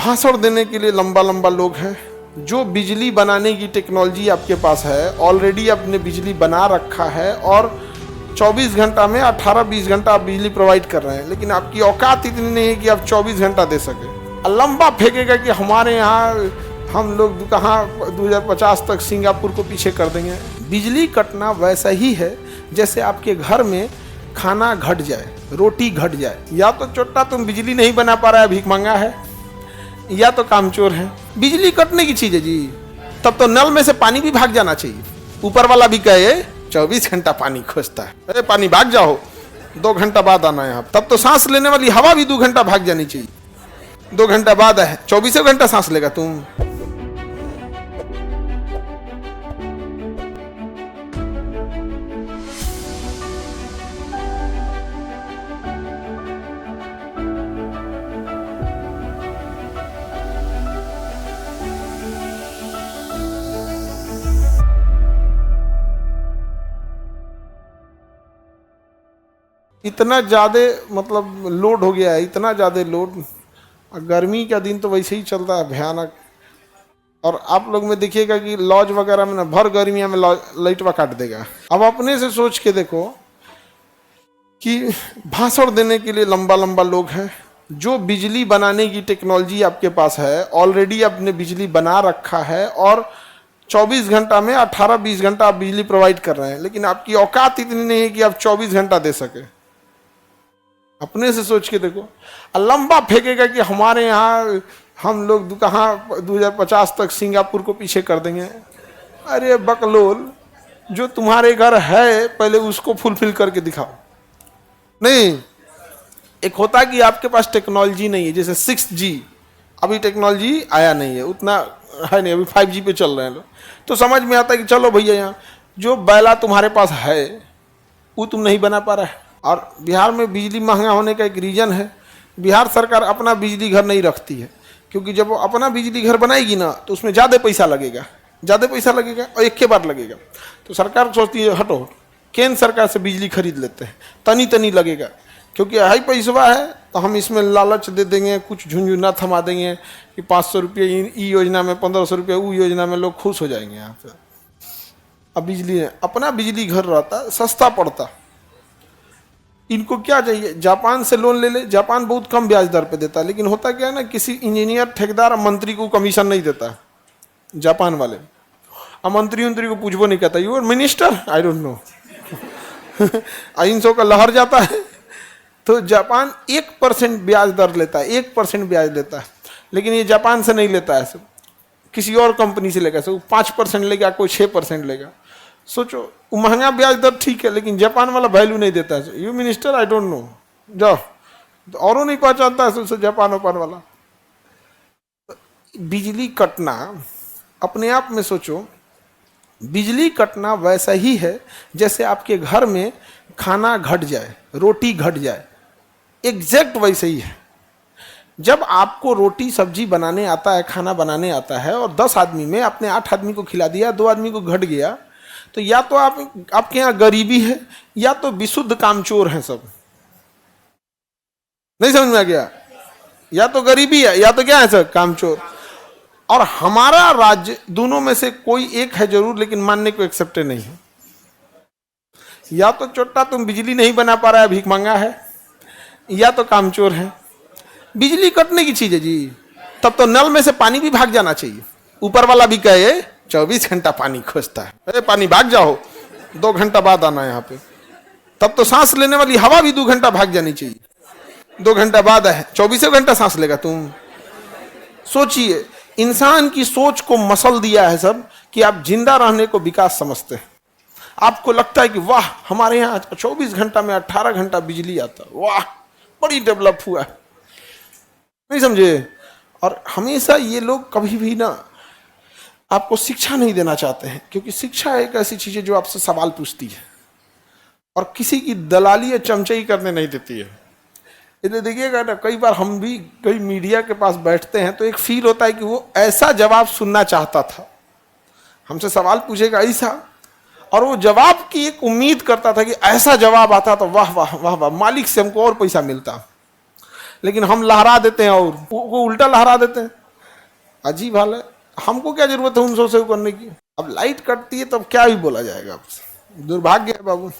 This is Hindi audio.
भाषण देने के लिए लंबा लंबा लोग हैं। जो बिजली बनाने की टेक्नोलॉजी आपके पास है, ऑलरेडी आपने बिजली बना रखा है और 24 घंटा में 18-20 घंटा आप बिजली प्रोवाइड कर रहे हैं, लेकिन आपकी औकात इतनी नहीं है कि आप 24 घंटा दे सके। लंबा फेंकेगा कि हमारे यहाँ हम लोग कहाँ 2050 तक सिंगापुर को पीछे कर देंगे। बिजली कटना वैसा ही है जैसे आपके घर में खाना घट जाए, रोटी घट जाए। या तो चोट्टा तुम बिजली नहीं बना पा रहा है, भीख मंगा है, या तो कामचोर है। बिजली कटने की चीज है जी, तब तो नल में से पानी भी भाग जाना चाहिए। ऊपर वाला भी कहे 24 घंटा पानी खोजता है, अरे पानी भाग जाओ, 2 घंटा बाद आना है। तब तो सांस लेने वाली हवा भी 2 घंटा भाग जानी चाहिए। 2 घंटा बाद है, 24 घंटा सांस लेगा तुम। इतना ज़्यादा मतलब लोड हो गया है, इतना ज़्यादा लोड। गर्मी का दिन तो वैसे ही चलता है भयानक। और आप लोग में देखिएगा कि लॉज वगैरह में ना भर गर्मियाँ में लाइटवा काट देगा। अब अपने से सोच के देखो कि भाषण देने के लिए लंबा लंबा लोग हैं। जो बिजली बनाने की टेक्नोलॉजी आपके पास है, ऑलरेडी आपने बिजली बना रखा है और 24 घंटा में 18-20 घंटा आप बिजली प्रोवाइड कर रहे हैं, लेकिन आपकी औकात इतनी नहीं है कि आप 24 घंटा दे सके। अपने से सोच के देखो। लंबा फेंकेगा कि हमारे यहाँ हम लोग कहाँ 2050 तक सिंगापुर को पीछे कर देंगे। अरे बकलोल, जो तुम्हारे घर है पहले उसको फुलफिल करके दिखाओ। नहीं, एक होता है कि आपके पास टेक्नोलॉजी नहीं है, जैसे 6G अभी टेक्नोलॉजी आया नहीं है, उतना है नहीं, अभी 5G पे चल रहे हैं लोग। तो समझ में आता है कि चलो भैया यहाँ जो बैला तुम्हारे पास है वो तुम नहीं बना पा रहा है। और बिहार में बिजली महंगा होने का एक रीज़न है, बिहार सरकार अपना बिजली घर नहीं रखती है, क्योंकि जब वो अपना बिजली घर बनाएगी ना तो उसमें ज़्यादा पैसा लगेगा और एक के बार लगेगा। तो सरकार सोचती है हटो, केंद्र सरकार से बिजली खरीद लेते हैं, तनी लगेगा, क्योंकि हाई पैसा है तो हम इसमें लालच दे देंगे, कुछ झुंझुना थमा देंगे कि 500 रुपये ई योजना में, 1500 रुपये वो योजना में, लोग खुश हो जाएंगे यहाँ पे। अब बिजली है, अपना बिजली घर रहता सस्ता पड़ता। इनको क्या चाहिए, जापान से लोन ले ले। जापान बहुत कम ब्याज दर पे देता है, लेकिन होता क्या है ना, किसी इंजीनियर, ठेकेदार और मंत्री को कमीशन नहीं देता जापान वाले। और मंत्री को पूछबो नहीं कहता, you are minister, I don't know. 300 का लहर जाता है। तो जापान 1% ब्याज दर लेता है, 1% ब्याज लेता है, लेकिन ये जापान से नहीं लेता है, किसी और कंपनी से लेगा। 5% लेगा, कोई 6% लेगा। सोचो, वो महंगा ब्याज दर ठीक है, लेकिन जापान वाला वैल्यू नहीं देता है। You minister, I don't know, जाओ। तो औरों नहीं पहचानता है जापान वाला। बिजली कटना अपने आप में सोचो, बिजली कटना वैसा ही है जैसे आपके घर में खाना घट जाए, रोटी घट जाए, एग्जैक्ट वैसे ही है। जब आपको रोटी सब्जी बनाने आता है, खाना बनाने आता है, और 10 आदमी में आपने 8 आदमी को खिला दिया, 2 आदमी को घट गया, तो या तो आपके यहाँ गरीबी है या तो विशुद्ध कामचोर हैं सब। नहीं समझ में आ गया? या तो गरीबी है या तो क्या है सर, कामचोर। और हमारा राज्य दोनों में से कोई एक है जरूर, लेकिन मानने को एक्सेप्ट नहीं है। या तो चोट्टा तुम बिजली नहीं बना पा रहा है, भीख मंगा है, या तो कामचोर है। बिजली कटने की चीज है जी, तब तो नल में से पानी भी भाग जाना चाहिए। ऊपर वाला भी कहे 24 घंटा पानी खोजता है, अरे पानी भाग जाओ, 2 घंटा बाद आना यहाँ पे। तब तो सांस लेने वाली हवा भी 2 घंटा भाग जानी चाहिए। 2 घंटा बाद है, 24 घंटा सांस लेगा तुम। सोचिए, इंसान की सोच को मसल दिया है सब कि आप जिंदा रहने को विकास समझते हैं। आपको लगता है कि वाह, हमारे यहाँ 24 घंटा में 18 घंटा बिजली आता, वाह बड़ी डेवलप हुआ है। नहीं समझे? और हमेशा ये लोग कभी भी ना आपको शिक्षा नहीं देना चाहते हैं, क्योंकि शिक्षा एक ऐसी चीज है जो आपसे सवाल पूछती है और किसी की दलाली या चमचाई करने नहीं देती है। इसलिए देखिएगा ना, कई बार हम भी कई मीडिया के पास बैठते हैं तो एक फील होता है कि वो ऐसा जवाब सुनना चाहता था, हमसे सवाल पूछेगा ऐसा, और वो जवाब की एक उम्मीद करता था कि ऐसा जवाब आता तो वाह वाह वाह वाह, मालिक से हमको और पैसा मिलता। लेकिन हम लहरा देते हैं और वो उल्टा लहरा देते हैं। अजीब हाल है। हमको क्या जरूरत है 1900 सेव करने की? अब लाइट कटती है तब क्या ही बोला जाएगा। दुर्भाग्य है बाबू।